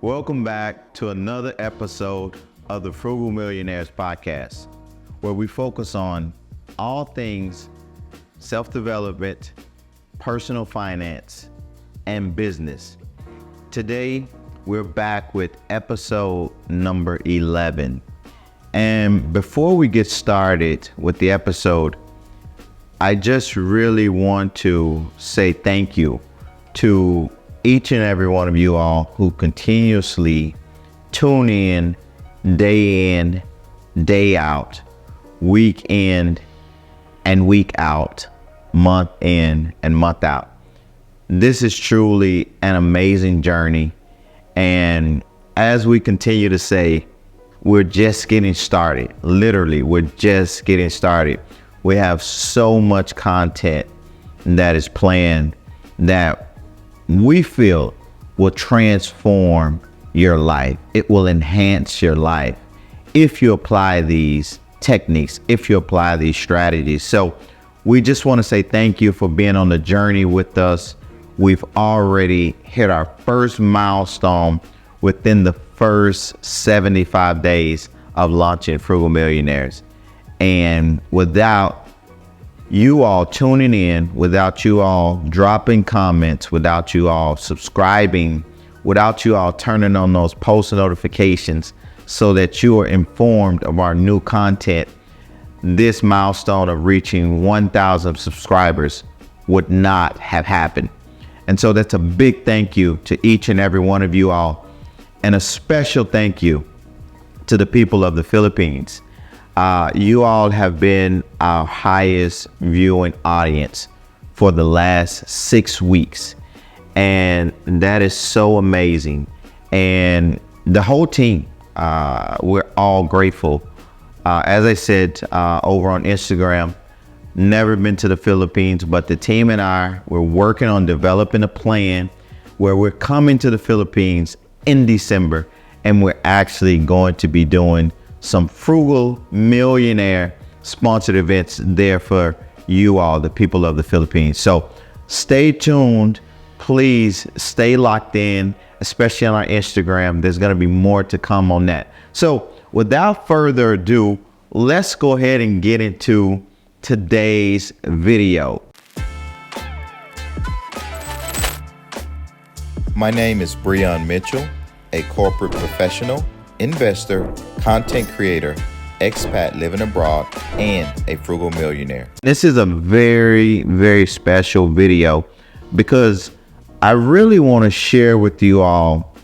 Welcome back to another episode of the Frugal Millionaires podcast, where we focus on all things self-development, personal finance, and business. Today, we're back with episode number 11. And before we get started with the episode, I just really want to say thank you to each and every one of you all who continuously tune in, day out, week in and week out, month in and month out. This is truly an amazing journey. And as we continue to say, we're just getting started. Literally, we're just getting started. We have so much content that is planned that we feel will transform your life. It will enhance your life if you apply these techniques, if you apply these strategies. So we just want to say thank you for being on the journey with us. We've already hit our first milestone within the first 75 days of launching Frugal Millionaires. And without you all tuning in, without you all dropping comments, without you all subscribing, without you all turning on those post notifications so that you are informed of our new content, this milestone of reaching 1,000 subscribers would not have happened. And so that's a big thank you to each and every one of you all, and a special thank you to the people of the Philippines. You all have been our highest viewing audience for the last 6 weeks. And that is so amazing. And the whole team, we're all grateful. As I said over on Instagram, never been to the Philippines, but the team and I, we're working on developing a plan where we're coming to the Philippines in December. And we're actually going to be doing some Frugal Millionaire sponsored events there for you all, the people of the Philippines. So stay tuned. Please stay locked in, especially on our Instagram. There's going to be more to come on that. So without further ado, let's go ahead and get into today's video. My name is Breon Mitchell, a corporate professional, investor, content creator, expat living abroad, and a frugal millionaire. This is a very, very special video because I really want to share with you all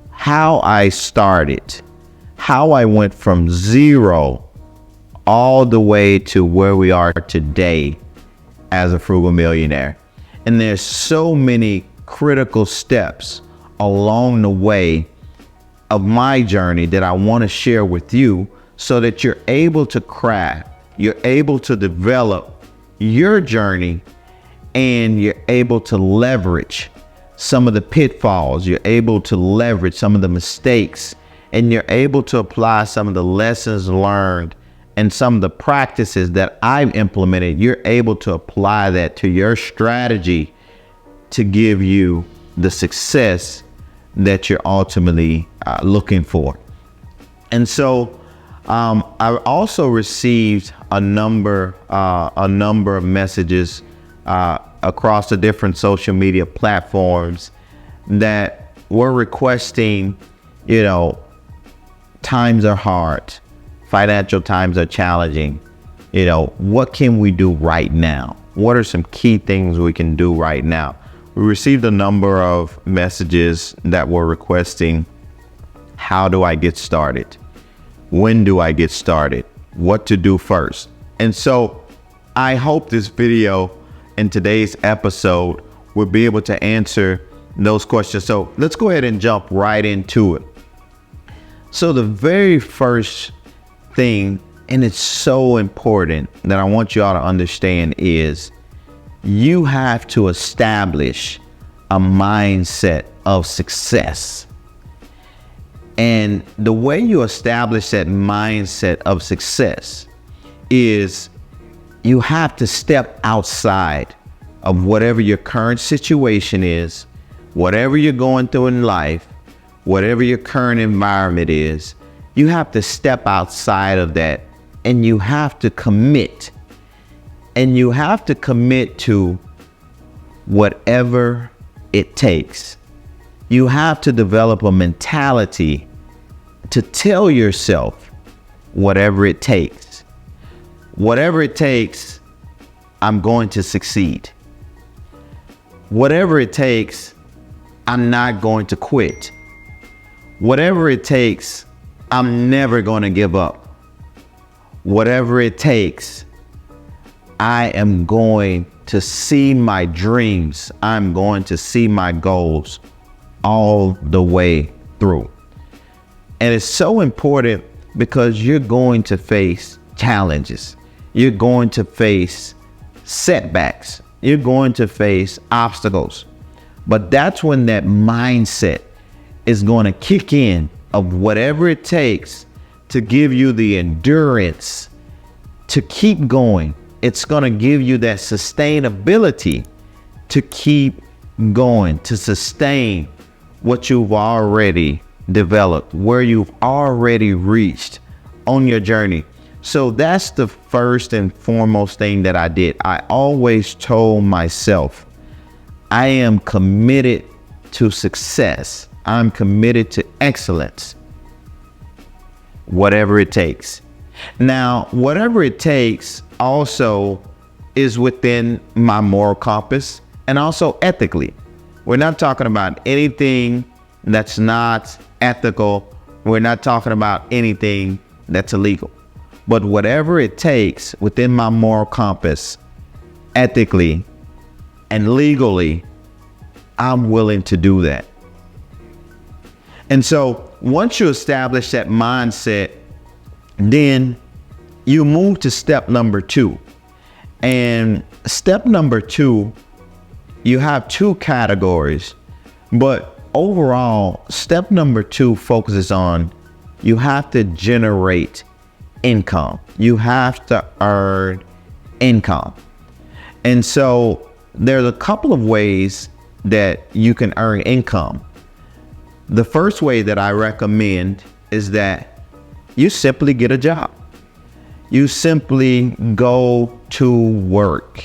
how I started, how I went from zero all the way to where we are today as a frugal millionaire. And there's so many critical steps along the way of my journey that I want to share with you so that you're able to craft, you're able to develop your journey, and you're able to leverage some of the pitfalls, you're able to leverage some of the mistakes, and you're able to apply some of the lessons learned and some of the practices that I've implemented. You're able to apply that to your strategy to give you the success that you're ultimately looking for. And so I also received a number of messages across the different social media platforms that were requesting, times are hard, financial times are challenging. What can we do right now? What are some key things we can do right now? We received a number of messages that were requesting, how do I get started? When do I get started? What to do first? And so I hope this video and today's episode will be able to answer those questions. So let's go ahead and jump right into it. So the very first thing, and it's so important that I want you all to understand, is you have to establish a mindset of success. And the way you establish that mindset of success is you have to step outside of whatever your current situation is, whatever you're going through in life, whatever your current environment is, you have to step outside of that and you have to commit. And you have to commit to whatever it takes. You have to develop a mentality to tell yourself whatever it takes. Whatever it takes, I'm going to succeed. Whatever it takes, I'm not going to quit. Whatever it takes, I'm never going to give up. Whatever it takes, I am going to see my dreams. I'm going to see my goals all the way through. And it's so important because you're going to face challenges. You're going to face setbacks. You're going to face obstacles. But that's when that mindset is going to kick in of whatever it takes to give you the endurance to keep going. It's going to give you that sustainability to keep going, to sustain what you've already developed, where you've already reached on your journey. So that's the first and foremost thing that I did. I always told myself, I am committed to success. I'm committed to excellence, whatever it takes. Now, whatever it takes also is within my moral compass and also ethically. We're not talking about anything that's not ethical. We're not talking about anything that's illegal. But whatever it takes within my moral compass, ethically and legally, I'm willing to do that. And so once you establish that mindset, then you move to step number 2. And step number 2, you have 2 categories, but overall, step number 2 focuses on you have to generate income. You have to earn income. And so there's a couple of ways that you can earn income. The first way that I recommend is that you simply get a job. You simply go to work.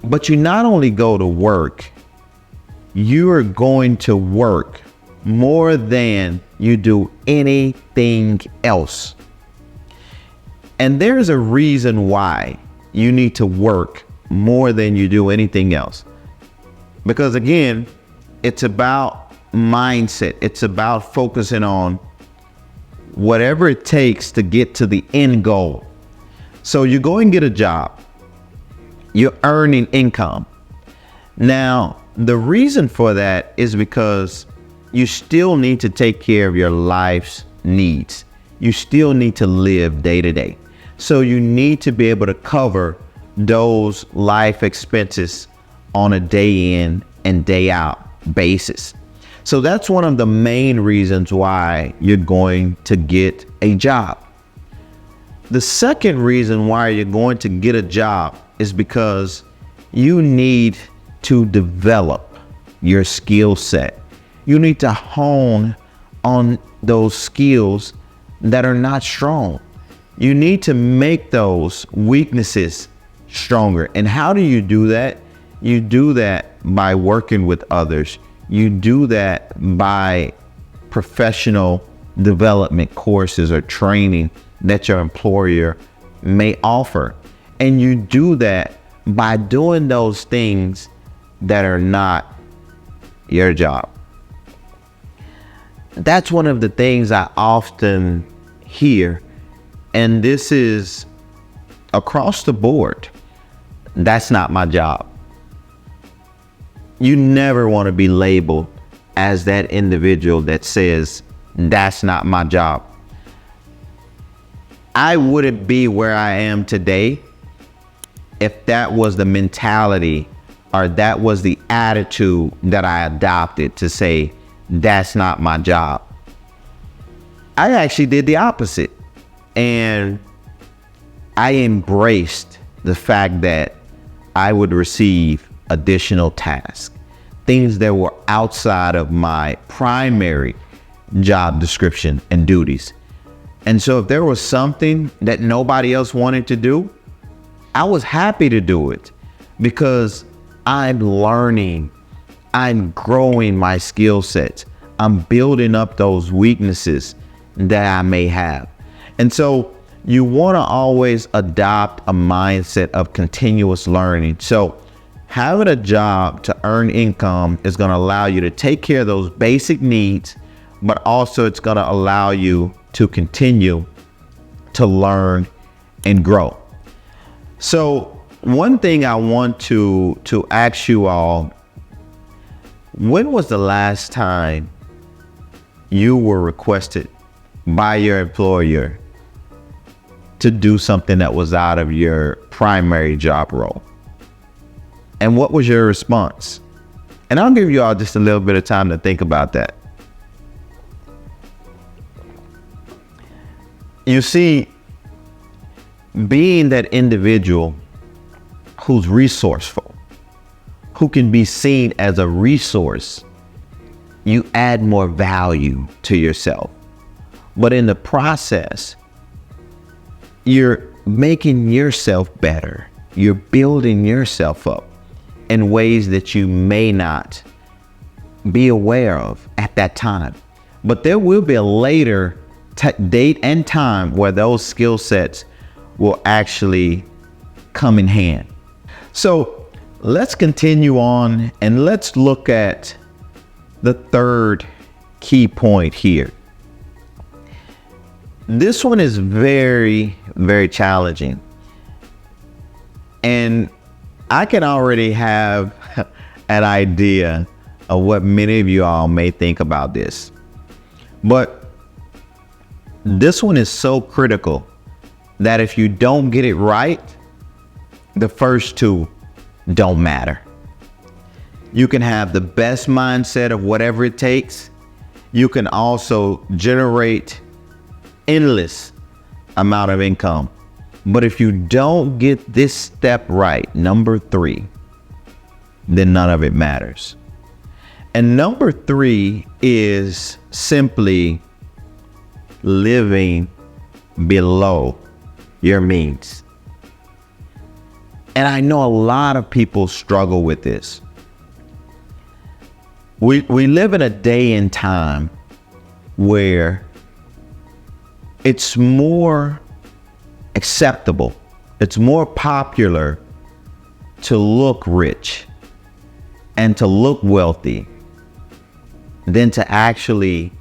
But you not only go to work, you are going to work more than you do anything else. And there's a reason why you need to work more than you do anything else. Because again, it's about mindset. It's about focusing on whatever it takes to get to the end goal. So you go and get a job. You're earning income. Now, the reason for that is because you still need to take care of your life's needs. You still need to live day to day. So you need to be able to cover those life expenses on a day in and day out basis. So that's one of the main reasons why you're going to get a job. The second reason why you're going to get a job is because you need to develop your skill set. You need to hone on those skills that are not strong. You need to make those weaknesses stronger. And how do you do that? You do that by working with others. You do that by professional development courses or training that your employer may offer. And you do that by doing those things that are not your job. That's one of the things I often hear, and this is across the board. That's not my job. You never want to be labeled as that individual that says, that's not my job. I wouldn't be where I am today if that was the mentality or that was the attitude that I adopted to say, that's not my job. I actually did the opposite. And I embraced the fact that I would receive additional tasks, things that were outside of my primary job description and duties. And so if there was something that nobody else wanted to do, I was happy to do it because I'm learning, I'm growing my skill sets, I'm building up those weaknesses that I may have. And so you want to always adopt a mindset of continuous learning. So having a job to earn income is going to allow you to take care of those basic needs, but also it's going to allow you to continue to learn and grow. So one thing I want to ask you all, when was the last time you were requested by your employer to do something that was out of your primary job role? And what was your response? And I'll give you all just a little bit of time to think about that. You see, being that individual who's resourceful, who can be seen as a resource, you add more value to yourself. But in the process, you're making yourself better. You're building yourself up in ways that you may not be aware of at that time. But there will be a later date and time where those skill sets will actually come in hand. So let's continue on and let's look at the third key point here. This one is very, very challenging. And I can already have an idea of what many of you all may think about this. But this one is so critical that if you don't get it right, the first two don't matter. You can have the best mindset of whatever it takes. You can also generate endless amount of income. But if you don't get this step right, number 3, then none of it matters. And number 3 is simply living below your means. And I know a lot of people struggle with this. We live in a day and time where it's more acceptable, it's more popular to look rich and to look wealthy than to actually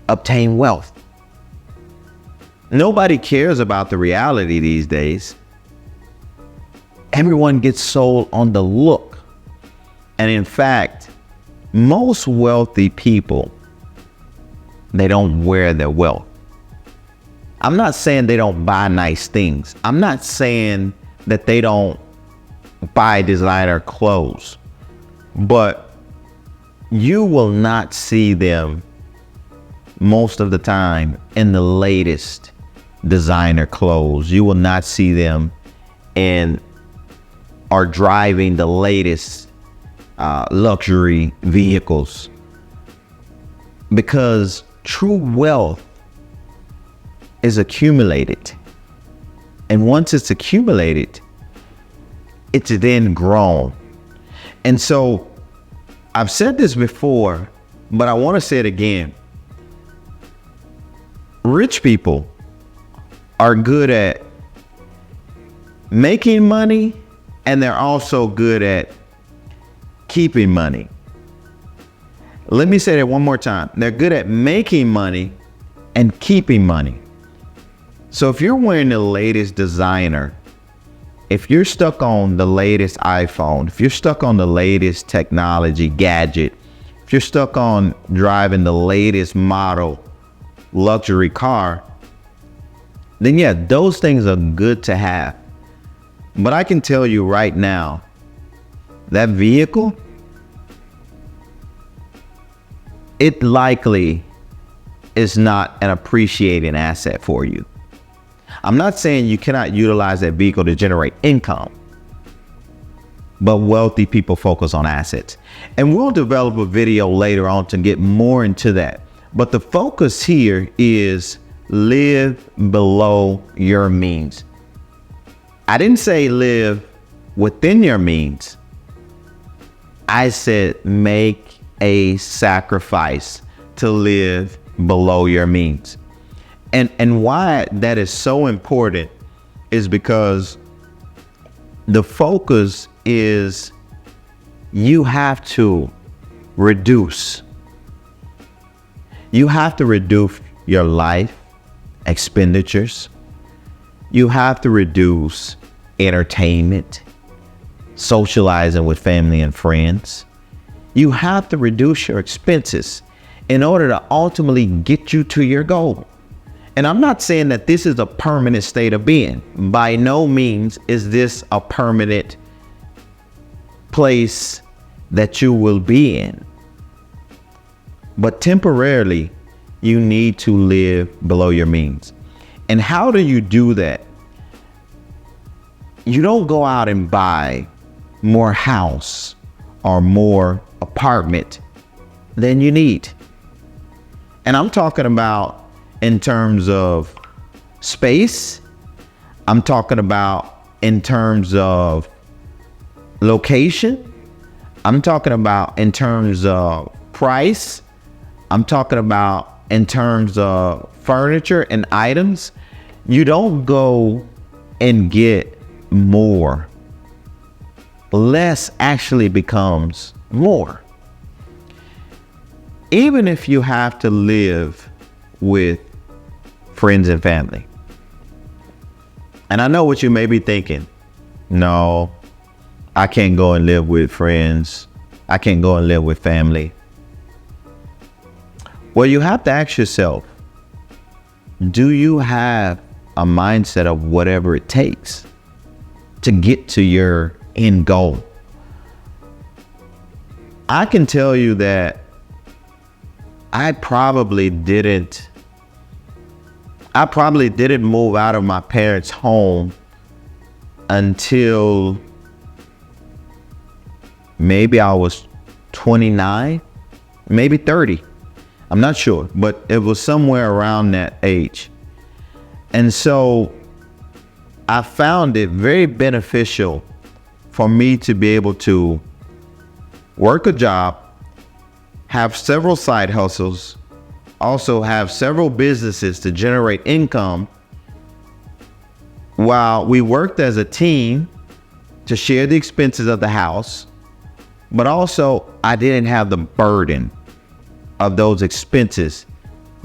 obtain wealth. Nobody cares about the reality these days. Everyone gets sold on the look. And in fact, most wealthy people, they don't wear their wealth. I'm not saying they don't buy nice things. I'm not saying that they don't buy designer clothes. But you will not see them most of the time in the latest designer clothes. You will not see them are driving the latest luxury vehicles, because true wealth is accumulated. And once it's accumulated, it's then grown. And so I've said this before, but I want to say it again. Rich people are good at making money, and they're also good at keeping money. Let me say that one more time. They're good at making money and keeping money. So if you're wearing the latest designer, if you're stuck on the latest iPhone, if you're stuck on the latest technology gadget, if you're stuck on driving the latest model luxury car, then yeah, those things are good to have. But I can tell you right now, that vehicle, it likely is not an appreciating asset for you. I'm not saying you cannot utilize that vehicle to generate income, but wealthy people focus on assets. And we'll develop a video later on to get more into that. But the focus here is live below your means. I didn't say live within your means. I said make a sacrifice to live below your means. And why that is so important is because the focus is you have to reduce. You have to reduce your life expenditures. You have to reduce entertainment, socializing with family and friends. You have to reduce your expenses in order to ultimately get you to your goal. And I'm not saying that this is a permanent state of being. By no means is this a permanent place that you will be in. But temporarily, you need to live below your means. And how do you do that? You don't go out and buy more house or more apartment than you need. And I'm talking about in terms of space. I'm talking about in terms of location. I'm talking about in terms of price. I'm talking about in terms of furniture and items. You don't go and get more. Less actually becomes more. Even if you have to live with friends and family. And I know what you may be thinking. No, I can't go and live with friends. I can't go and live with family. Well, you have to ask yourself, do you have a mindset of whatever it takes to get to your end goal? I can tell you that I probably didn't move out of my parents' home until maybe I was 29, maybe 30. I'm not sure, but it was somewhere around that age. And so I found it very beneficial for me to be able to work a job, have several side hustles, also have several businesses to generate income while we worked as a team to share the expenses of the house. But also I didn't have the burden of those expenses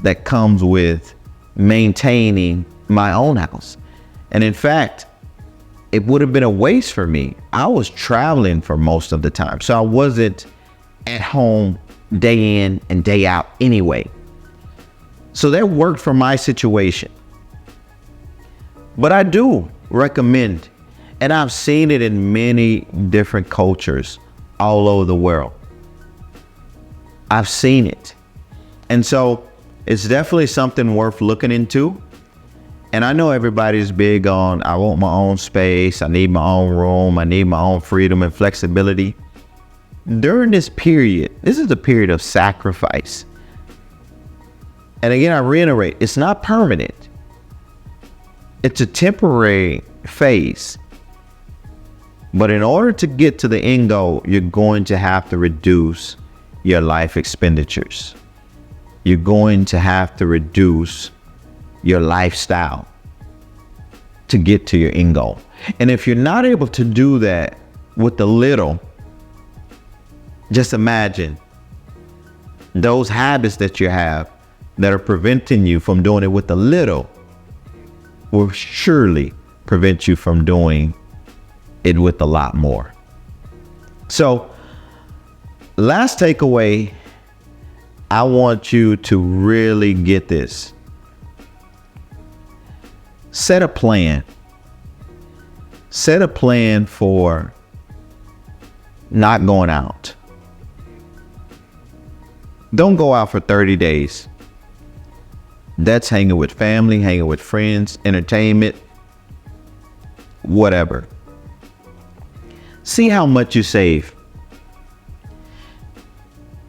that comes with maintaining my own house. And in fact, it would have been a waste for me. I was traveling for most of the time, so I wasn't at home day in and day out anyway. So that worked for my situation. But I do recommend, and I've seen it in many different cultures all over the world. I've seen it. And so it's definitely something worth looking into. And I know everybody's big on, I want my own space, I need my own room, I need my own freedom and flexibility. During this period, this is a period of sacrifice. And again, I reiterate, it's not permanent. It's a temporary phase. But in order to get to the end goal, you're going to have to reduce your life expenditures. You're going to have to reduce your lifestyle to get to your end goal. And if you're not able to do that with the little, just imagine those habits that you have that are preventing you from doing it with the little will surely prevent you from doing it with a lot more. So, last takeaway, I want you to really get this. Set a plan. Set a plan for not going out. Don't go out for 30 days. That's hanging with family, hanging with friends, entertainment, whatever. See how much you save.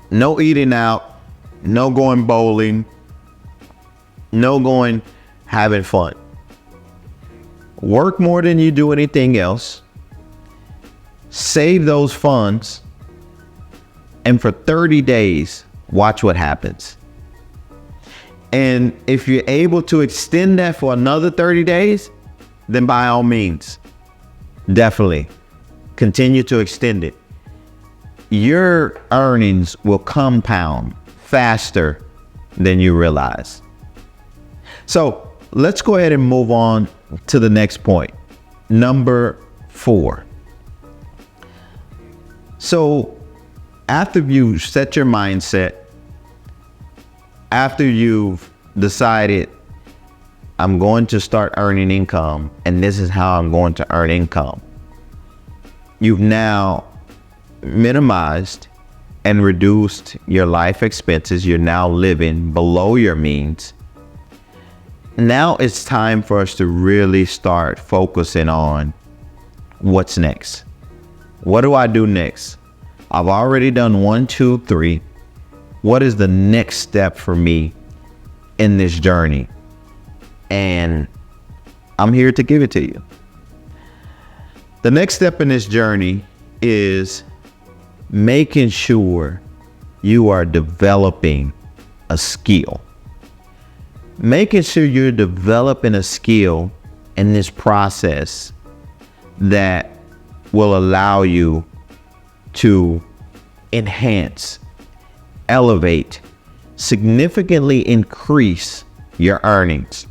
No eating out, no going bowling, no going having fun. Work more than you do anything else. Save those funds. And for 30 days, watch what happens. And if you're able to extend that for another 30 days, then by all means, definitely continue to extend it. Your earnings will compound faster than you realize. So let's go ahead and move on to the next point. Number 4. So after you set your mindset, after you've decided I'm going to start earning income and this is how I'm going to earn income, you've now minimized and reduced your life expenses. You're now living below your means. Now it's time for us to really start focusing on what's next. What do I do next? I've already done 1, 2, 3. What is the next step for me in this journey? And I'm here to give it to you. The next step in this journey is making sure you are developing a skill. Making sure you're developing a skill in this process that will allow you to enhance, elevate, significantly increase your earnings.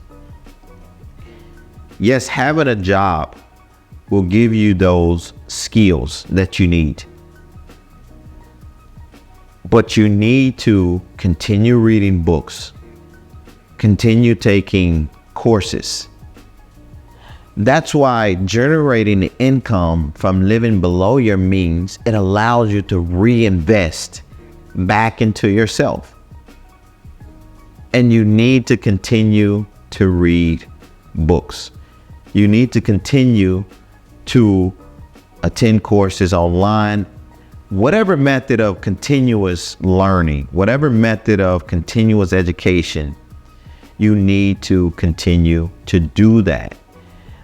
Yes, having a job will give you those skills that you need. But you need to continue reading books, continue taking courses. That's why generating income from living below your means, it allows you to reinvest back into yourself. And you need to continue to read books. You need to continue to attend courses online. Whatever method of continuous learning, whatever method of continuous education, you need to continue to do that.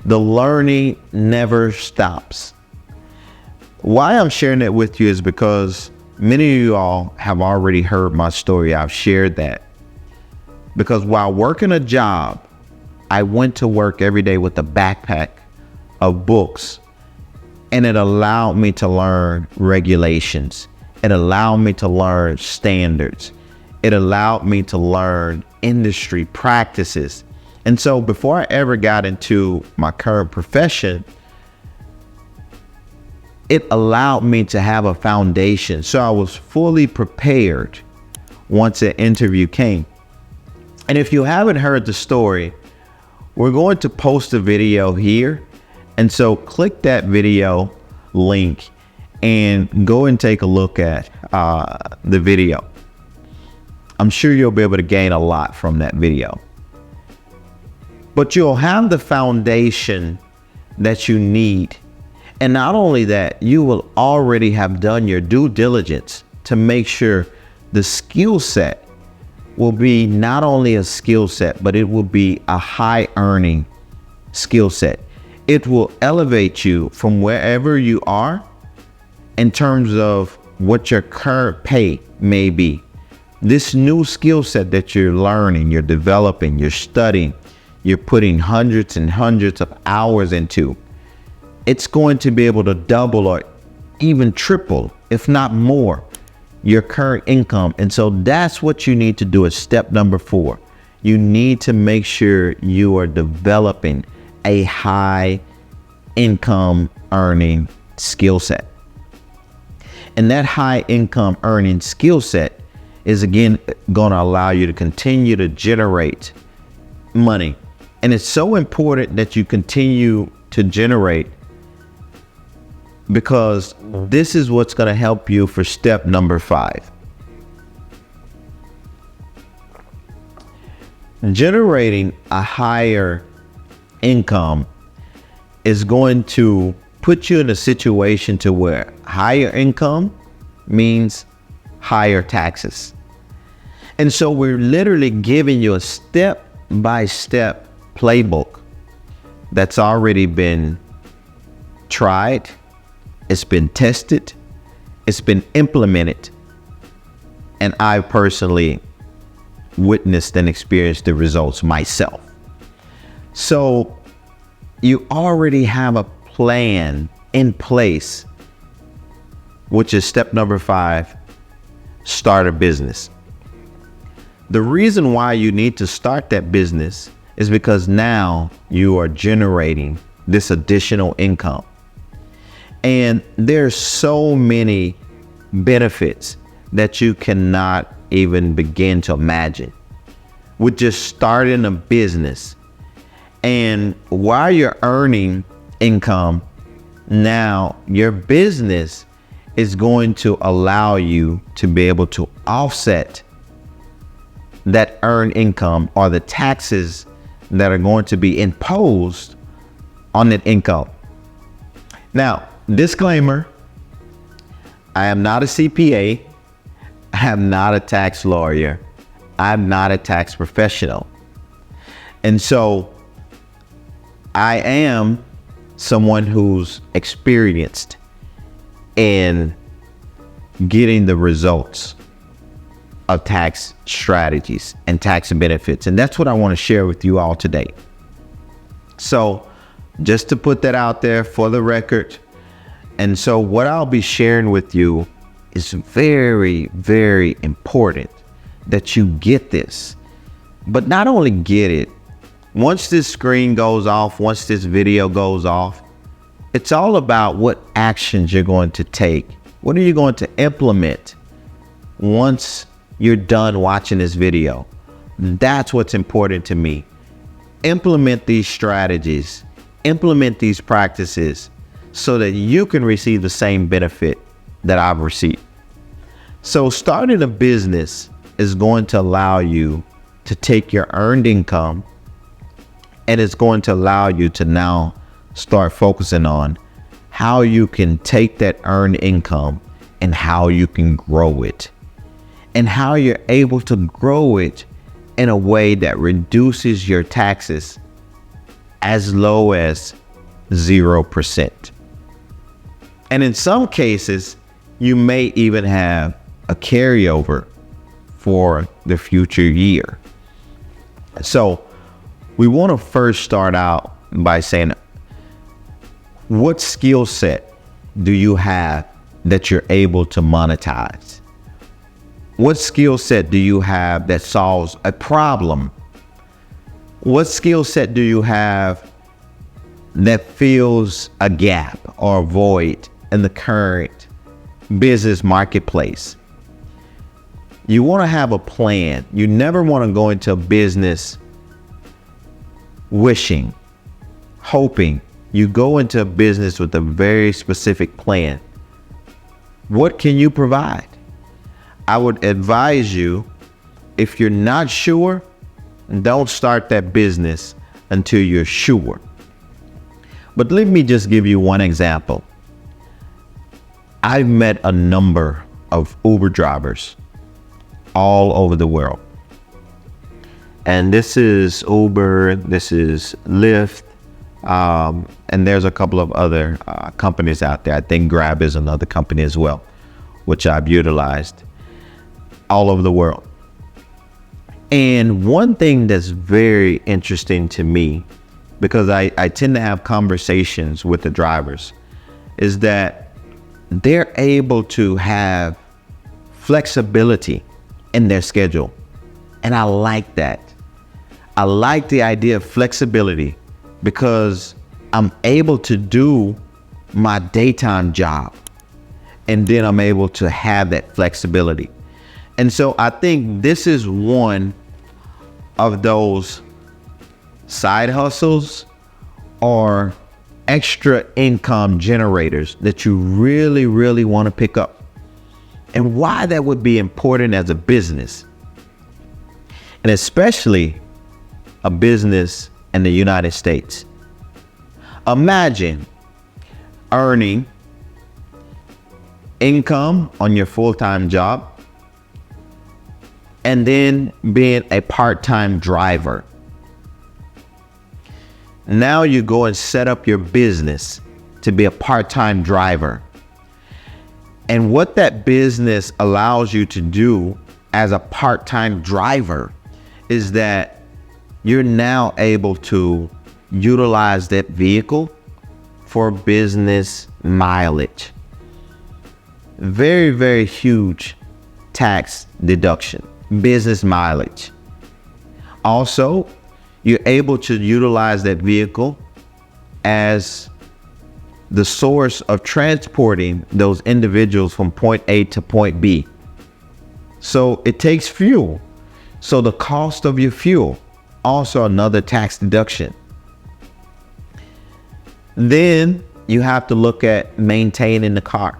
The learning never stops. Why I'm sharing that with you is because many of you all have already heard my story. I've shared that. Because while working a job, I went to work every day with a backpack of books, and it allowed me to learn regulations. It allowed me to learn standards. It allowed me to learn industry practices. And so before I ever got into my current profession, it allowed me to have a foundation. So I was fully prepared once an interview came. And if you haven't heard the story, we're going to post a video here. And so click that video link and go and take a look at the video. I'm sure you'll be able to gain a lot from that video. But you'll have the foundation that you need. And not only that, you will already have done your due diligence to make sure the skill set will be not only a skill set, but it will be a high earning skill set. It will elevate you from wherever you are in terms of what your current pay may be. This new skill set that you're learning, you're developing, you're studying, you're putting hundreds and hundreds of hours into, it's going to be able to double or even triple, if not more, your current income. And so that's what you need to do as step number 4. You need to make sure you are developing a high income earning skill set. And that high income earning skill set is again going to allow you to continue to generate money. And it's so important that you continue to generate, because this is what's going to help you for step number 5. Generating a higher income is going to put you in a situation to where higher income means higher taxes. And so we're literally giving you a step-by-step playbook that's already been tried, it's been tested, it's been implemented, and I personally witnessed and experienced the results myself. So you already have a plan in place, which is step number 5, start a business. The reason why you need to start that business is because now you are generating this additional income. And there's so many benefits that you cannot even begin to imagine with just starting a business. And while you're earning income, now your business is going to allow you to be able to offset that earned income or the taxes that are going to be imposed on that income. Now, disclaimer, I am not a CPA. I am not a tax lawyer. I'm not a tax professional. And so I am someone who's experienced in getting the results of tax strategies and tax benefits. And that's what I want to share with you all today. So just to put that out there for the record. And so what I'll be sharing with you is very, very important that you get this. But not only get it, once this screen goes off, once this video goes off, it's all about what actions you're going to take. What are you going to implement once you're done watching this video? That's what's important to me. Implement these strategies, implement these practices so that you can receive the same benefit that I've received. So starting a business is going to allow you to take your earned income, and it's going to allow you to now start focusing on how you can take that earned income and how you can grow it, and how you're able to grow it in a way that reduces your taxes as low as 0%. And in some cases, you may even have a carryover for the future year. So we want to first start out by saying, what skill set do you have that you're able to monetize? What skill set do you have that solves a problem? What skill set do you have that fills a gap or a void in the current business marketplace? You want to have a plan. You never want to go into a business wishing, hoping. You go into a business with a very specific plan. What can you provide? I would advise you, if you're not sure, don't start that business until you're sure. But let me just give you one example. I've met a number of Uber drivers all over the world. And this is Uber, this is Lyft, and there's a couple of other companies out there. I think Grab is another company as well, which I've utilized all over the world. And one thing that's very interesting to me, because I tend to have conversations with the drivers, is that they're able to have flexibility in their schedule. And I like that. I like the idea of flexibility because I'm able to do my daytime job and then I'm able to have that flexibility. And so I think this is one of those side hustles or extra income generators that you really, really want to pick up. And why that would be important as a business, and especially a business in the United States. Imagine earning income on your full-time job and then being a part-time driver. Now you go and set up your business to be a part-time driver. And what that business allows you to do as a part-time driver is that you're now able to utilize that vehicle for business mileage. Very, very huge tax deduction, business mileage. Also, you're able to utilize that vehicle as the source of transporting those individuals from point A to point B. So it takes fuel. So the cost of your fuel, also another tax deduction. Then you have to look at maintaining the car.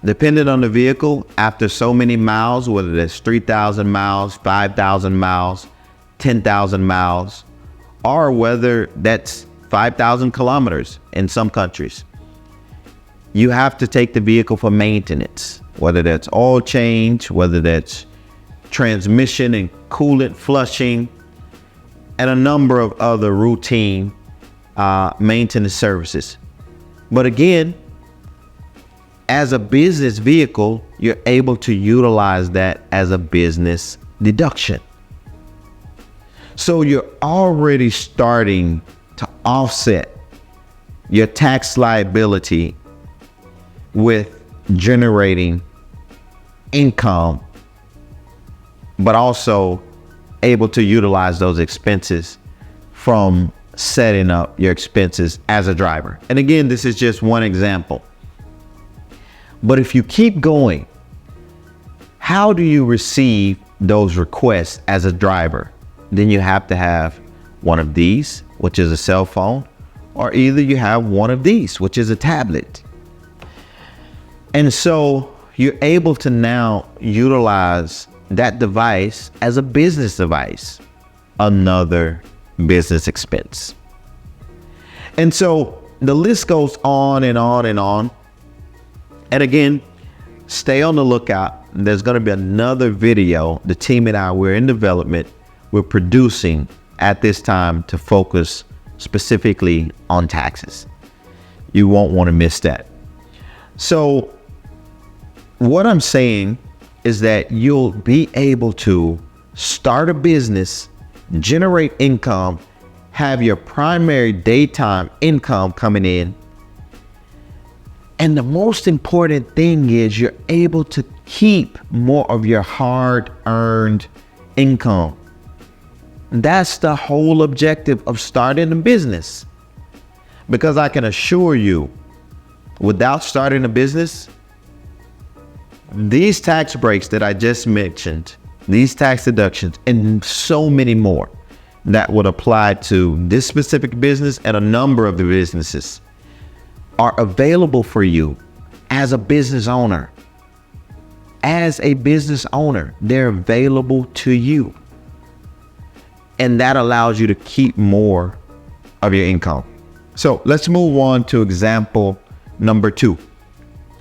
Depending on the vehicle, after so many miles, whether that's 3,000 miles, 5,000 miles, 10,000 miles, or whether that's 5,000 kilometers in some countries, you have to take the vehicle for maintenance, whether that's oil change, whether that's transmission and coolant flushing, and a number of other routine maintenance services. But again, as a business vehicle, you're able to utilize that as a business deduction. So you're already starting to offset your tax liability with generating income, but also able to utilize those expenses from setting up your expenses as a driver. And again, this is just one example. But if you keep going, how do you receive those requests as a driver? Then you have to have one of these, which is a cell phone, or either you have one of these, which is a tablet. And so you're able to now utilize that device as a business device, another business expense. And so the list goes on and on and on. And again, stay on the lookout. There's going to be another video. The team and I, we're in development. We're producing at this time to focus specifically on taxes. You won't want to miss that. So what I'm saying is that you'll be able to start a business, generate income, have your primary daytime income coming in. And the most important thing is you're able to keep more of your hard-earned income. That's the whole objective of starting a business. Because I can assure you, without starting a business, these tax breaks that I just mentioned, these tax deductions, and so many more that would apply to this specific business and a number of the businesses are available for you as a business owner. As a business owner, they're available to you. And that allows you to keep more of your income. So let's move on to example number 2,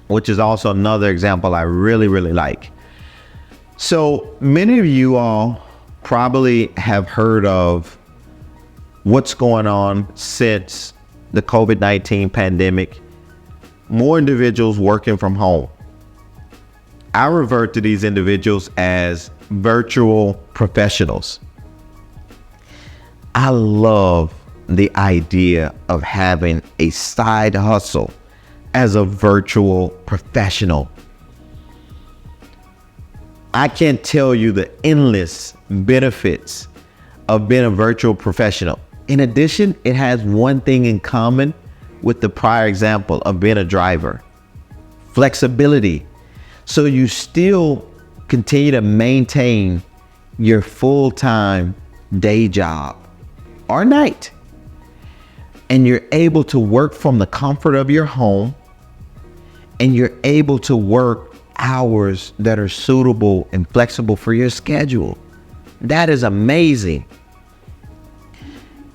which is also another example I really, really like. So many of you all probably have heard of what's going on since the COVID-19 pandemic. More individuals working from home. I refer to these individuals as virtual professionals. I love the idea of having a side hustle as a virtual professional. I can't tell you the endless benefits of being a virtual professional. In addition, it has one thing in common with the prior example of being a driver: flexibility. So you still continue to maintain your full-time day job or night, and you're able to work from the comfort of your home, and you're able to work hours that are suitable and flexible for your schedule. That is amazing.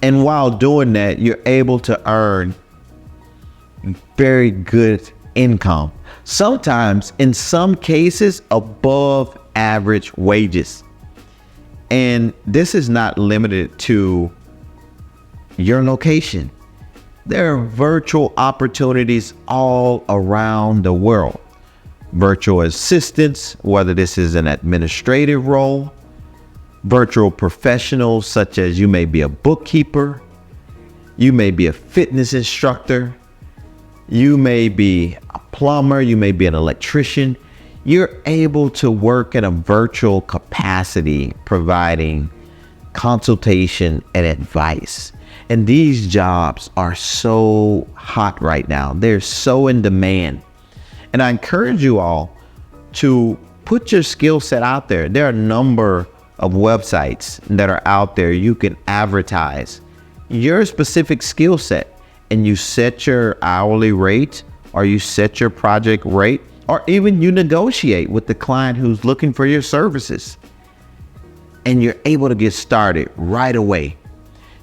And while doing that, you're able to earn very good income. Sometimes, in some cases, above average wages. And this is not limited to your location. There are virtual opportunities all around the world. Virtual assistants, whether this is an administrative role, virtual professionals such as you may be a bookkeeper, you may be a fitness instructor, you may be a plumber, you may be an electrician. You're able to work in a virtual capacity, providing consultation and advice. And these jobs are so hot right now. They're so in demand. And I encourage you all to put your skill set out there. There are a number of websites that are out there. You can advertise your specific skill set, and you set your hourly rate, or you set your project rate, or even you negotiate with the client who's looking for your services. And you're able to get started right away.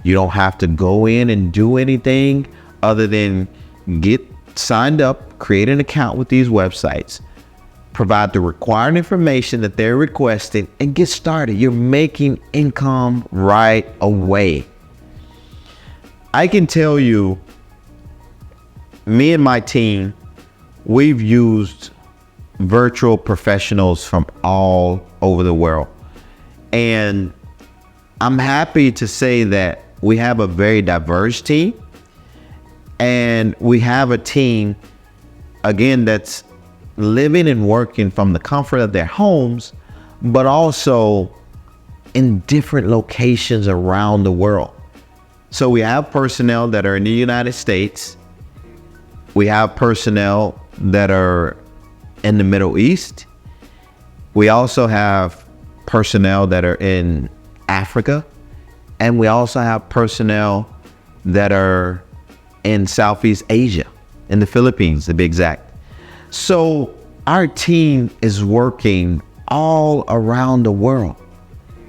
You don't have to go in and do anything other than get signed up, create an account with these websites, provide the required information that they're requesting, and get started. You're making income right away. I can tell you, me and my team, we've used virtual professionals from all over the world. And I'm happy to say that we have a very diverse team. And we have a team, again, that's living and working from the comfort of their homes, but also in different locations around the world. So we have personnel that are in the United States. We have personnel that are in the Middle East. We also have personnel that are in Africa. And we also have personnel that are in Southeast Asia, in the Philippines to be exact. So our team is working all around the world.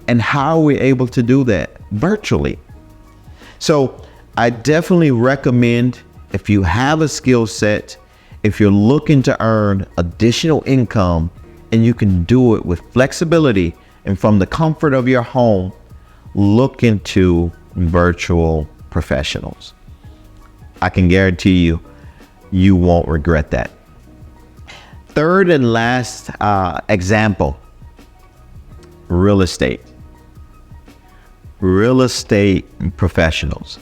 And how are we able to do that? Virtually. So I definitely recommend, if you have a skill set, if you're looking to earn additional income, and you can do it with flexibility and from the comfort of your home, look into virtual professionals. I can guarantee you, you won't regret that. Third and last example, real estate. Real estate professionals.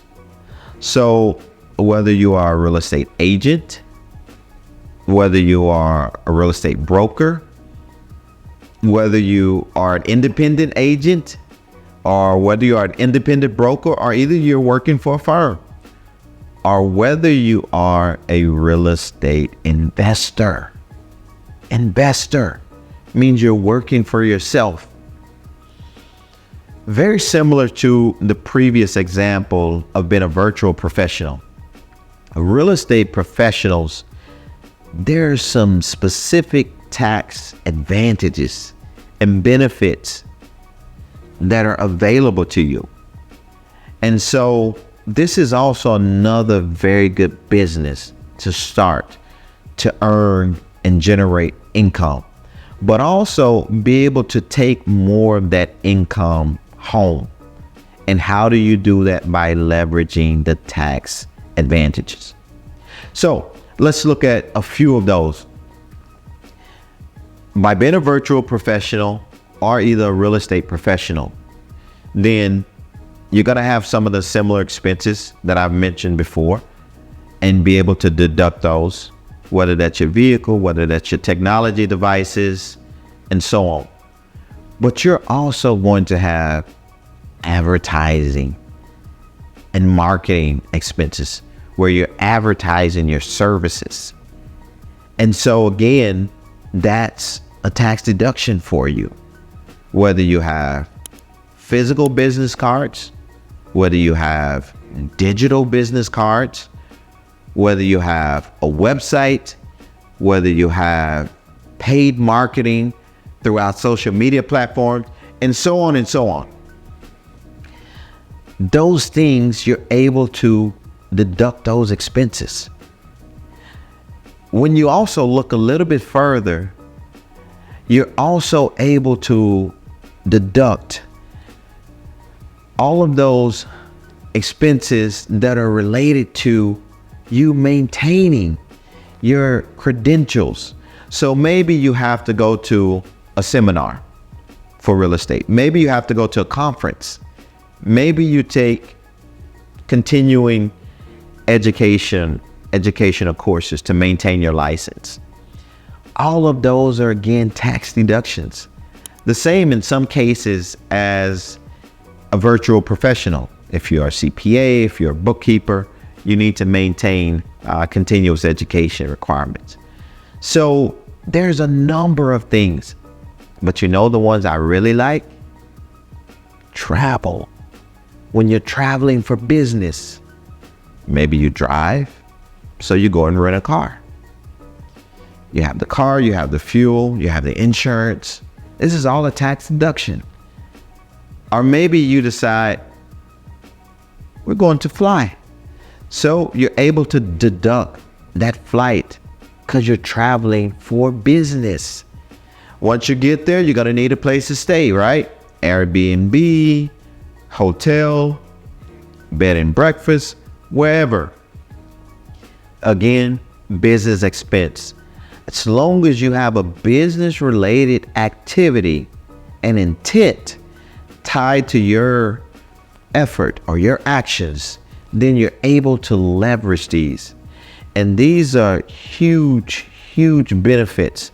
So whether you are a real estate agent, whether you are a real estate broker, whether you are an independent agent, or whether you are an independent broker, or either you're working for a firm, or whether you are a real estate investor. Investor means you're working for yourself. Very similar to the previous example of being a virtual professional. Real estate professionals, there's some specific tax advantages and benefits that are available to you. And so this is also another very good business to start to earn and generate income, but also be able to take more of that income home. And how do you do that? By leveraging the tax advantages. So let's look at a few of those. By being a virtual professional or either a real estate professional, then you're going to have some of the similar expenses that I've mentioned before and be able to deduct those, whether that's your vehicle, whether that's your technology devices, and so on. But you're also going to have advertising and marketing expenses where you're advertising your services. And so again, that's a tax deduction for you. Whether you have physical business cards, whether you have digital business cards, whether you have a website, whether you have paid marketing throughout social media platforms, and so on and so on. Those things, you're able to deduct those expenses. when you also look a little bit further, you're also able to deduct all of those expenses that are related to you maintaining your credentials. So maybe you have to go to a seminar for real estate. Maybe you have to go to a conference. Maybe you take continuing educational courses to maintain your license. All of those are, again, tax deductions. The same in some cases as a virtual professional. If you're a CPA, if you're a bookkeeper, you need to maintain continuous education requirements. So there's a number of things, but you know the ones I really like? Travel. When you're traveling for business, maybe you drive, so you go and rent a car. You have the car, you have the fuel, you have the insurance. This is all a tax deduction. Or maybe you decide, we're going to fly. So you're able to deduct that flight because you're traveling for business. Once you get there, you're going to need a place to stay, right? Airbnb, hotel, bed and breakfast, wherever. Again, business expense. As long as you have a business related activity and intent tied to your effort or your actions, then you're able to leverage these. And these are huge benefits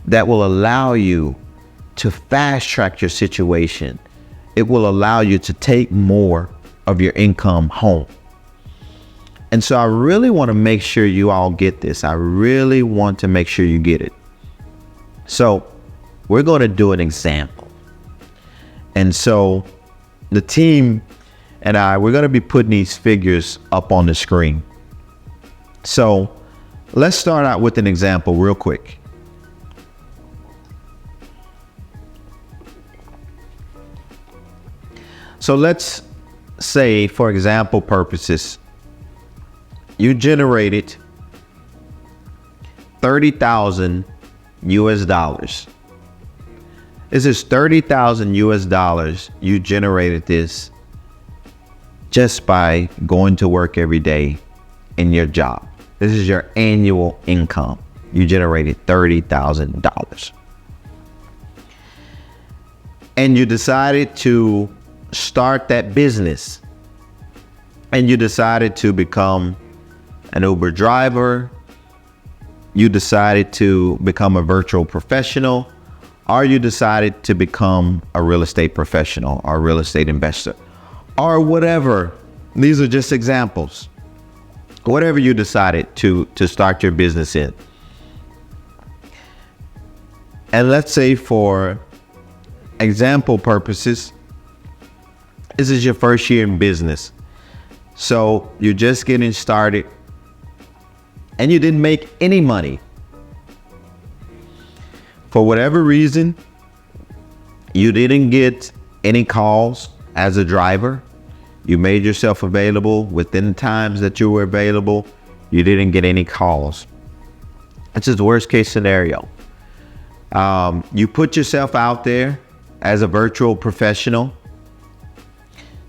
that will allow you to fast track your situation. It will allow you to take more of your income home. And so I really want to make sure you all get this. I really want to make sure you get it. So we're going to do an example. And so the team and we're going to be putting these figures up on the screen. So let's start out with an example real quick. So let's say, for example purposes, you generated $30,000 US. This is $30,000 US. You generated this just by going to work every day in your job. This is your annual income. You generated $30,000. And you decided to start that business. And you decided to become an Uber driver. You decided to become a virtual professional, or you decided to become a real estate professional or real estate investor, or whatever. These are just examples. Whatever you decided to start your business in. And let's say for example purposes, this is your first year in business. So you're just getting started and you didn't make any money. For whatever reason, you didn't get any calls as a driver. You made yourself available within the times that you were available. You didn't get any calls. That's just the worst case scenario. You put yourself out there as a virtual professional,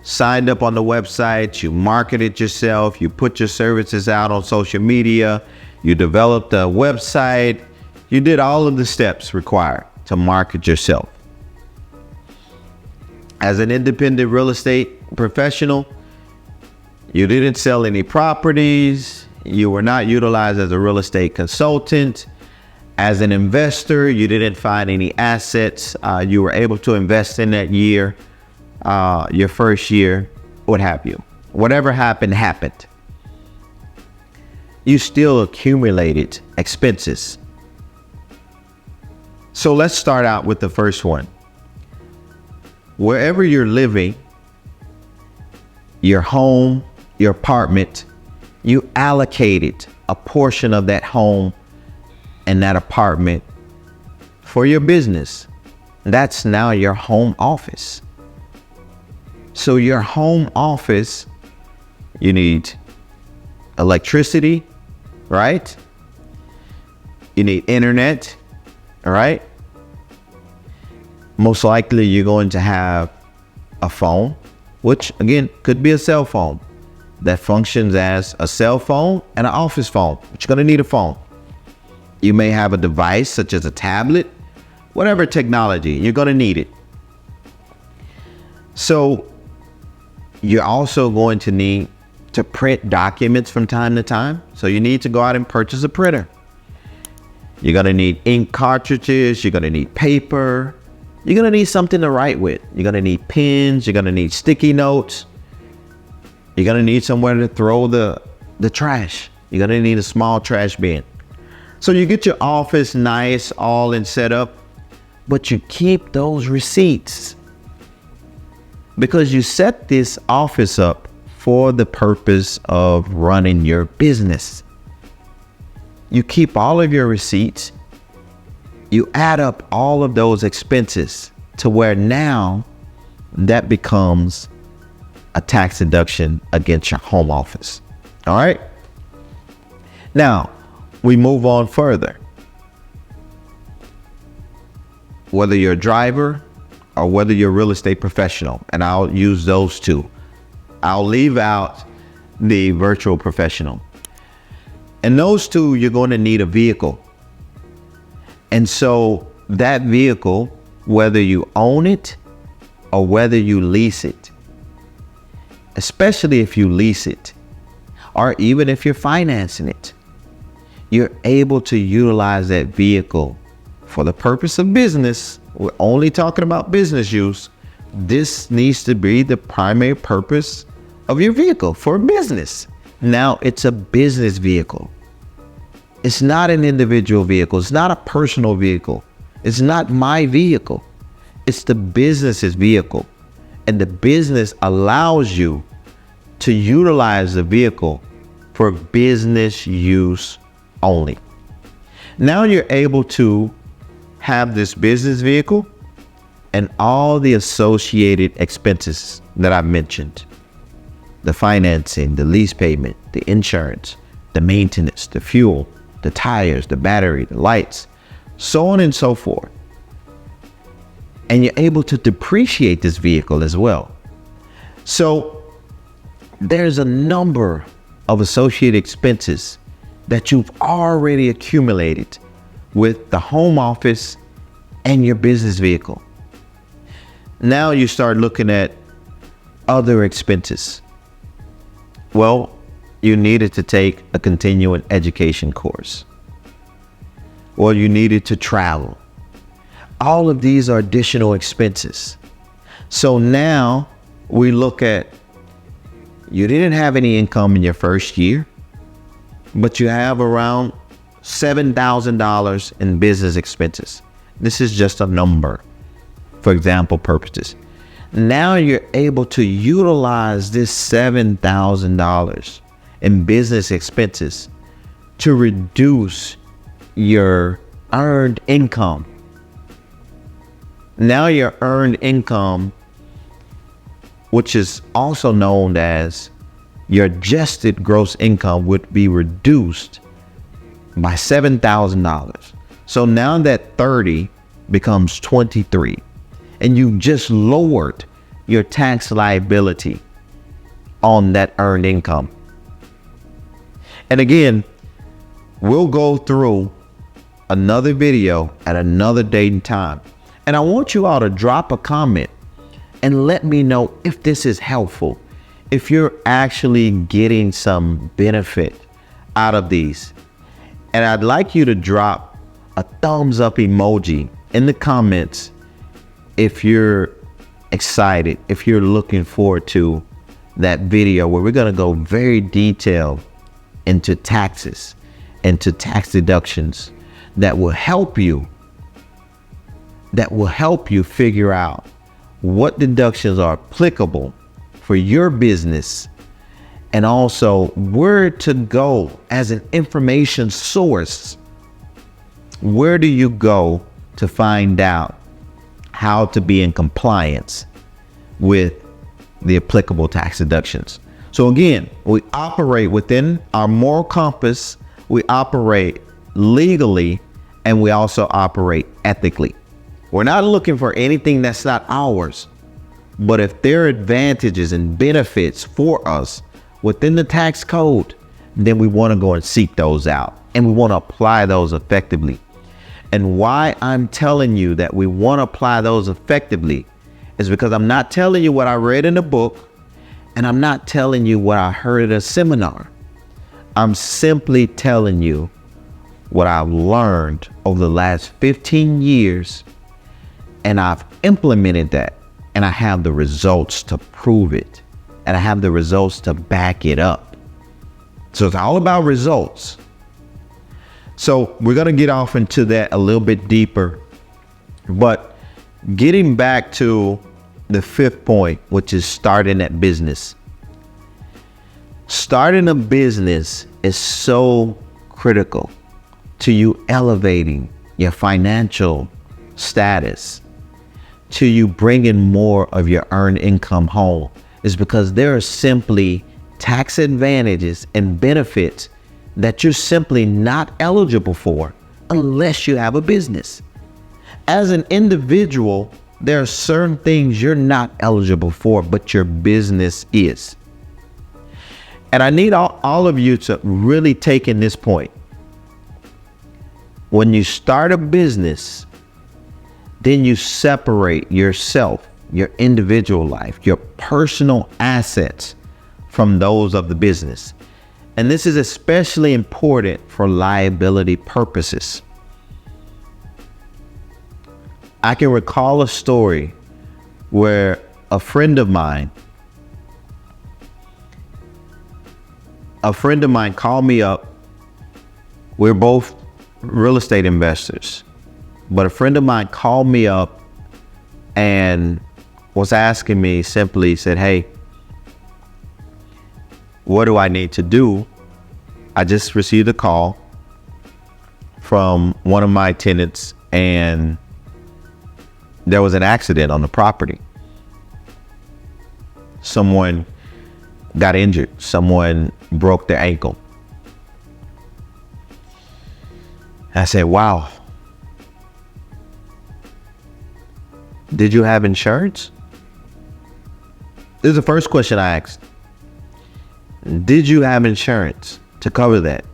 signed up on the website, you marketed yourself, you put your services out on social media, you developed a website, you did all of the steps required to market yourself. As an independent real estate professional, you didn't sell any properties, you were not utilized as a real estate consultant. As an investor, you didn't find any assets you were able to invest in that year, your first year, what have you. Whatever happened. You still accumulated expenses. So let's start out with the first one. Wherever you're living, your home, your apartment, you allocated a portion of that home and that apartment for your business. That's now your home office. So your home office, you need electricity, right? You need internet, all right? Most likely you're going to have a phone, which again could be a cell phone that functions as a cell phone and an office phone, but you're going to need a phone. You may have a device such as a tablet, whatever technology, you're going to need it. So you're also going to need to print documents from time to time. So you need to go out and purchase a printer. You're going to need ink cartridges. You're going to need paper. You're going to need something to write with. You're going to need pens. You're going to need sticky notes. You're going to need somewhere to throw the trash. You're going to need a small trash bin. So you get your office nice, all in set up, but you keep those receipts because you set this office up for the purpose of running your business. You keep all of your receipts. You add up all of those expenses to where now that becomes a tax deduction against your home office. All right. Now we move on further. Whether you're a driver or whether you're a real estate professional, and I'll use those two. I'll leave out the virtual professional. And those two, you're going to need a vehicle. And so that vehicle, whether you own it or whether you lease it, especially if you lease it, or even if you're financing it, you're able to utilize that vehicle for the purpose of business. We're only talking about business use. This needs to be the primary purpose of your vehicle for business. Now it's a business vehicle. It's not an individual vehicle. It's not a personal vehicle. It's not my vehicle. It's the business's vehicle. And the business allows you to utilize the vehicle for business use only. Now you're able to have this business vehicle and all the associated expenses that I mentioned. The financing, the lease payment, the insurance, the maintenance, the fuel, the tires, the battery, the lights, so on and so forth. And you're able to depreciate this vehicle as well. So there's a number of associated expenses that you've already accumulated with the home office and your business vehicle. Now you start looking at other expenses. Well, you needed to take a continuing education course, or you needed to travel. All of these are additional expenses. So now we look at, you didn't have any income in your first year, but you have around $7,000 in business expenses. This is just a number for example purposes. Now you're able to utilize this $7,000 in business expenses to reduce your earned income. Now your earned income, which is also known as your adjusted gross income, would be reduced by $7,000. So now that 30 becomes 23, and you just lowered your tax liability on that earned income. And again, we'll go through another video at another date and time. And I want you all to drop a comment and let me know if this is helpful, if you're actually getting some benefit out of these. And I'd like you to drop a thumbs up emoji in the comments if you're excited, if you're looking forward to that video where we're going to go very detailed into taxes, into tax deductions that will help you figure out what deductions are applicable for your business, and also where to go as an information source. Where do you go to find out how to be in compliance with the applicable tax deductions? So again, we operate within our moral compass. We operate legally and we also operate ethically. We're not looking for anything that's not ours, but if there are advantages and benefits for us within the tax code, then we want to go and seek those out, and we want to apply those effectively. And why I'm telling you that we want to apply those effectively is because I'm not telling you what I read in a book, and I'm not telling you what I heard at a seminar. I'm simply telling you what I've learned over the last 15 years, and I've implemented that, and I have the results to prove it, and I have the results to back it up. So it's all about results. So we're going to get off into that a little bit deeper, but getting back to the fifth point, which is starting that business. Starting a business is so critical to you elevating your financial status, to you bringing more of your earned income home, is because there are simply tax advantages and benefits that you're simply not eligible for unless you have a business. As an individual, there are certain things you're not eligible for, but your business is. And I need all of you to really take in this point. When you start a business, then you separate yourself, your individual life, your personal assets from those of the business. And this is especially important for liability purposes. I can recall a story where a friend of mine called me up. We're both real estate investors, but a friend of mine called me up and was asking me, simply said, "Hey, what do I need to do? I just received a call from one of my tenants and there was an accident on the property. Someone got injured. Someone broke their ankle." I said, "Wow. Did you have insurance?" This is the first question I asked. Did you have insurance to cover that?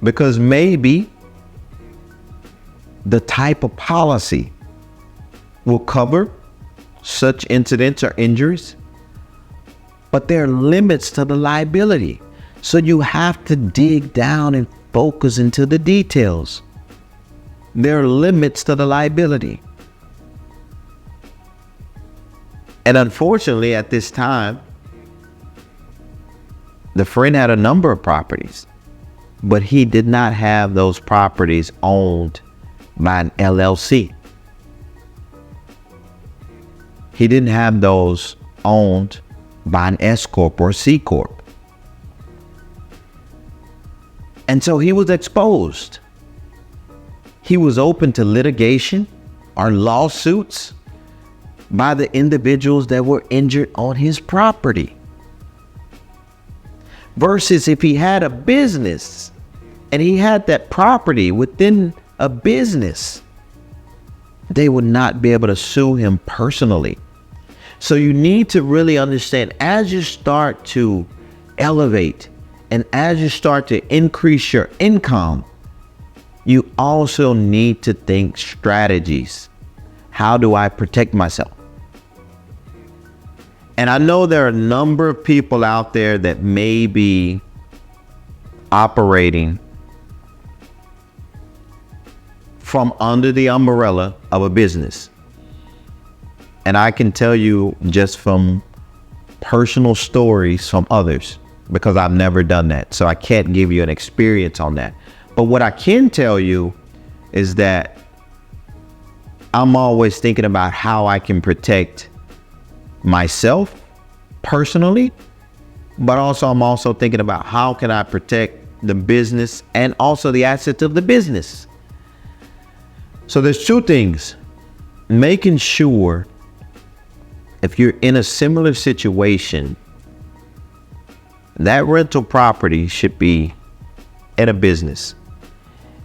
Because maybe the type of policy will cover such incidents or injuries, but there are limits to the liability. So you have to dig down and focus into the details. There are limits to the liability. And unfortunately, at this time, the friend had a number of properties, but he did not have those properties owned by an LLC. He didn't have those owned by an S Corp or C Corp. And so he was exposed. He was open to litigation or lawsuits by the individuals that were injured on his property. Versus if he had a business and he had that property within a business, they would not be able to sue him personally. So you need to really understand, as you start to elevate and as you start to increase your income, you also need to think strategies. How do I protect myself? And I know there are a number of people out there that may be operating from under the umbrella of a business. And I can tell you just from personal stories from others, because I've never done that. So I can't give you an experience on that. But what I can tell you is that I'm always thinking about how I can protect myself personally, but also I'm also thinking about how can I protect the business and also the assets of the business. So there's two things. Making sure if you're in a similar situation, that rental property should be in a business.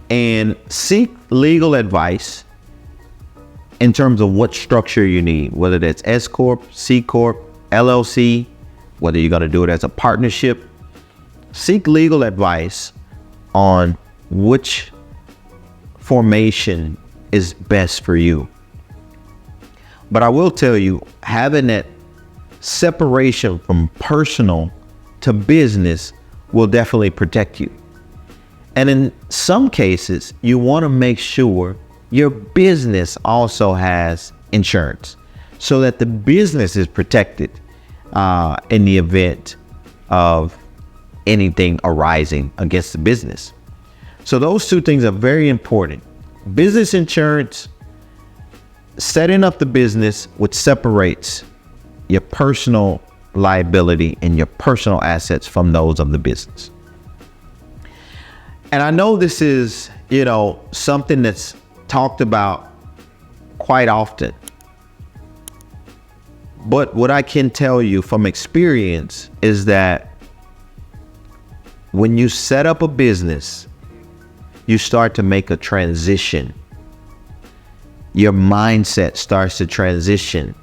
and seek legal advice in terms of what structure you need, whether that's S Corp, C Corp, LLC, whether you're going to do it as a partnership. Seek legal advice on which formation is best for you. But I will tell you, having that separation from personal to business will definitely protect you. And in some cases, you want to make sure your business also has insurance so that the business is protected in the event of anything arising against the business. So those two things are very important. Business insurance, setting up the business, which separates your personal liability and your personal assets from those of the business. And I know this is, something that's talked about quite often. But what I can tell you from experience is that when you set up a business, you start to make a transition. Your mindset starts to transition,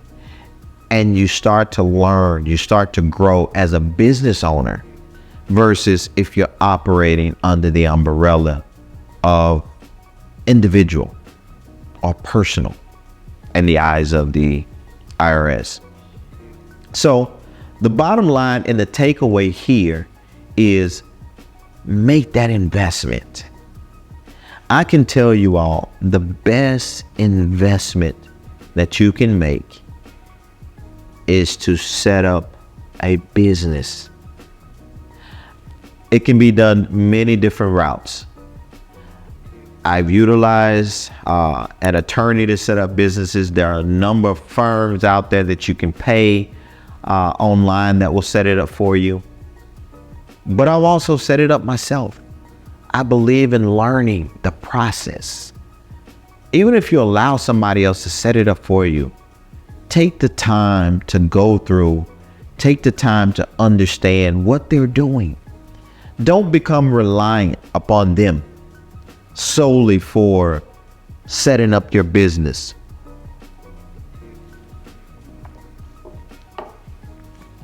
and you start to learn, you start to grow as a business owner versus if you're operating under the umbrella of individual or personal in the eyes of the IRS. So the bottom line and the takeaway here is make that investment. I can tell you all, the best investment that you can make is to set up a business. It can be done many different routes. I've utilized an attorney to set up businesses. There are a number of firms out there that you can pay online that will set it up for you. But I've also set it up myself. I believe in learning the process. Even if you allow somebody else to set it up for you, take the time to go through, take the time to understand what they're doing. Don't become reliant upon them solely for setting up your business.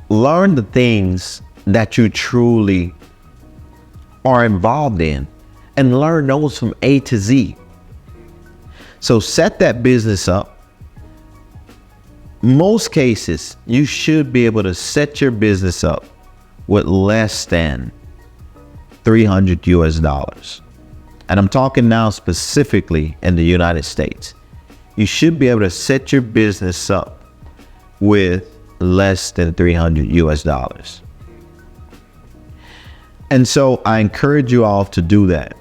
Learn the things that you truly are involved in and learn those from A to Z. So set that business up. Most cases, you should be able to set your business up with less than $300 US. And I'm talking now specifically in the United States. You should be able to set your business up with less than $300 US. And so I encourage you all to do that.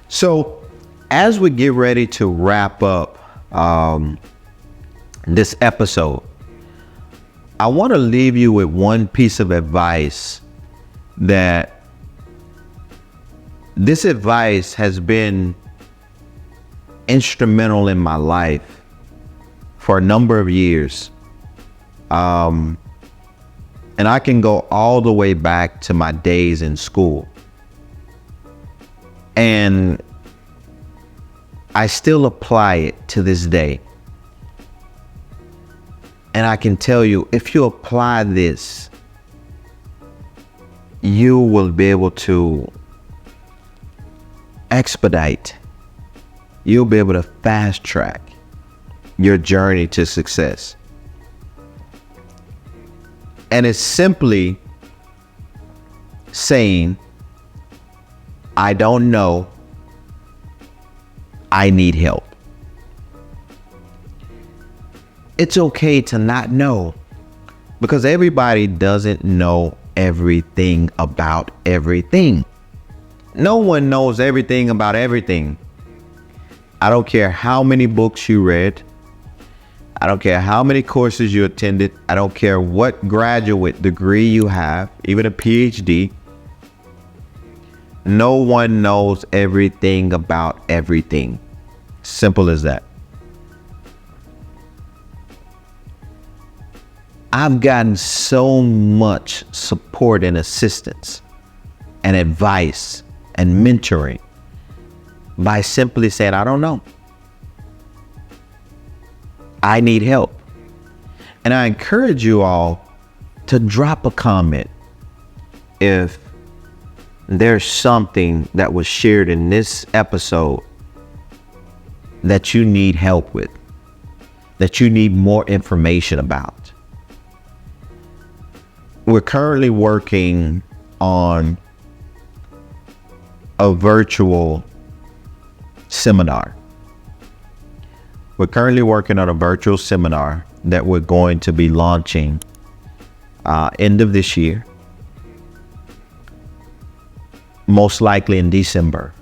So as we get ready to wrap up this episode, I want to leave you with one piece of advice that this advice has been instrumental in my life for a number of years. And I can go all the way back to my days in school. And I still apply it to this day. And I can tell you, if you apply this, you will be able to expedite. You'll be able to fast track your journey to success. And it's simply saying, I don't know, I need help. It's okay to not know, because everybody doesn't know everything about everything. No one knows everything about everything. I don't care how many books you read. I don't care how many courses you attended. I don't care what graduate degree you have, even a PhD. No one knows everything about everything. Simple as that. I've gotten so much support and assistance and advice and mentoring by simply saying, I don't know. I need help. And I encourage you all to drop a comment if there's something that was shared in this episode that you need help with, that you need more information about. We're currently working on a virtual seminar. We're currently working on a virtual seminar that we're going to be launching end of this year, most likely in December.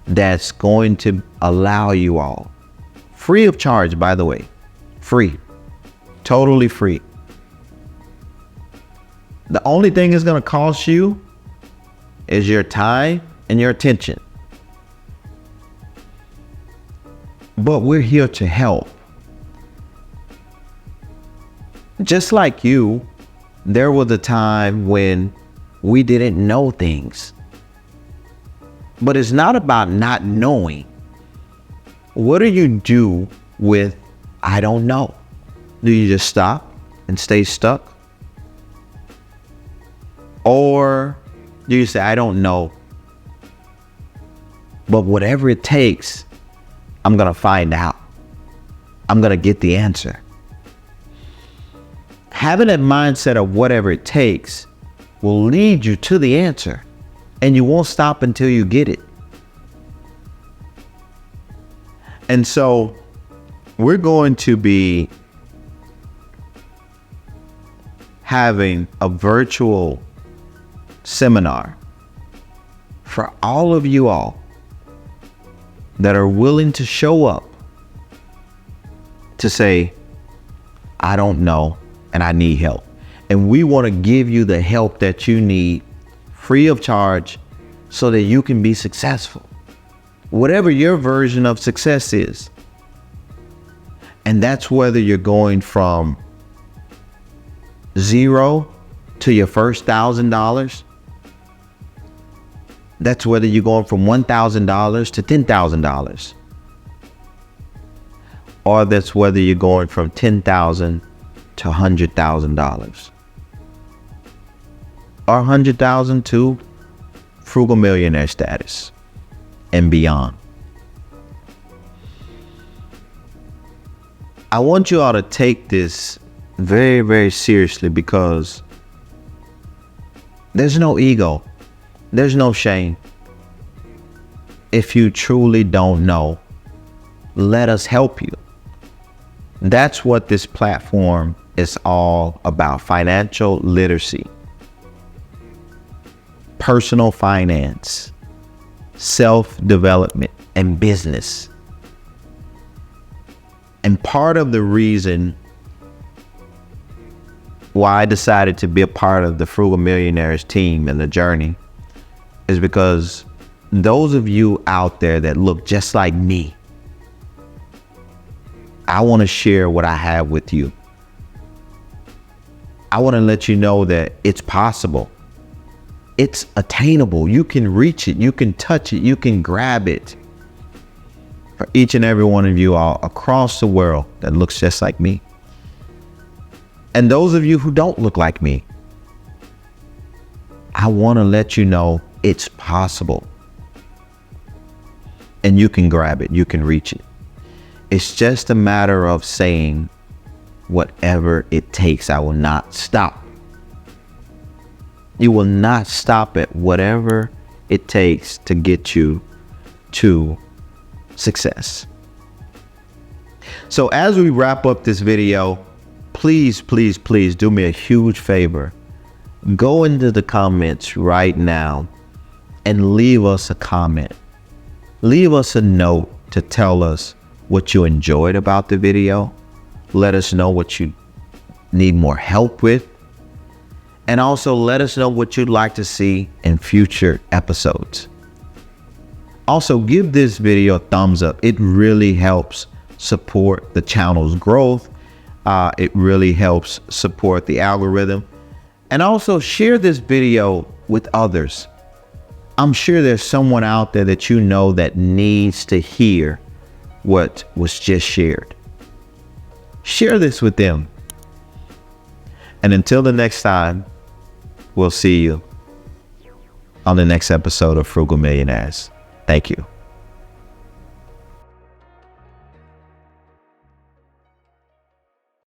That's going to allow you all, free of charge, by the way, free, totally free. The only thing it's going to cost you is your time and your attention. But we're here to help. Just like you, there was a time when we didn't know things. But it's not about not knowing. What do you do with I don't know? Do you just stop and stay stuck? Or do you say, I don't know, but whatever it takes, I'm going to find out. I'm going to get the answer. Having that mindset of whatever it takes will lead you to the answer, and you won't stop until you get it. And so we're going to be having a virtual seminar for all of you all that are willing to show up to say, I don't know and I need help. And we want to give you the help that you need free of charge so that you can be successful. Whatever your version of success is. And that's whether you're going from zero to your first $1,000. That's whether you're going from $1,000 to $10,000. Or that's whether you're going from $10,000 to $100,000. Or $100,000 to frugal millionaire status and beyond. I want you all to take this very, very seriously, because there's no ego. There's no shame. If you truly don't know, let us help you. That's what this platform is all about. Financial literacy, personal finance, self-development, and business. And part of the reason why I decided to be a part of the Frugal Millionaires team and the journey is because those of you out there that look just like me, I want to share what I have with you. I want to let you know that it's possible. It's attainable. You can reach it. You can touch it. You can grab it. For each and every one of you all across the world that looks just like me. And those of you who don't look like me, I want to let you know it's possible. And you can grab it. You can reach it. It's just a matter of saying, whatever it takes, I will not stop. You will not stop at whatever it takes to get you to success. So as we wrap up this video, please, please, please do me a huge favor. Go into the comments right now and leave us a comment. Leave us a note to tell us what you enjoyed about the video. Let us know what you need more help with. And also let us know what you'd like to see in future episodes. Also, give this video a thumbs up. It really helps support the channel's growth. It really helps support the algorithm. And also share this video with others. I'm sure there's someone out there that you know that needs to hear what was just shared. Share this with them. And until the next time, we'll see you on the next episode of Frugal Millionaires. Thank you.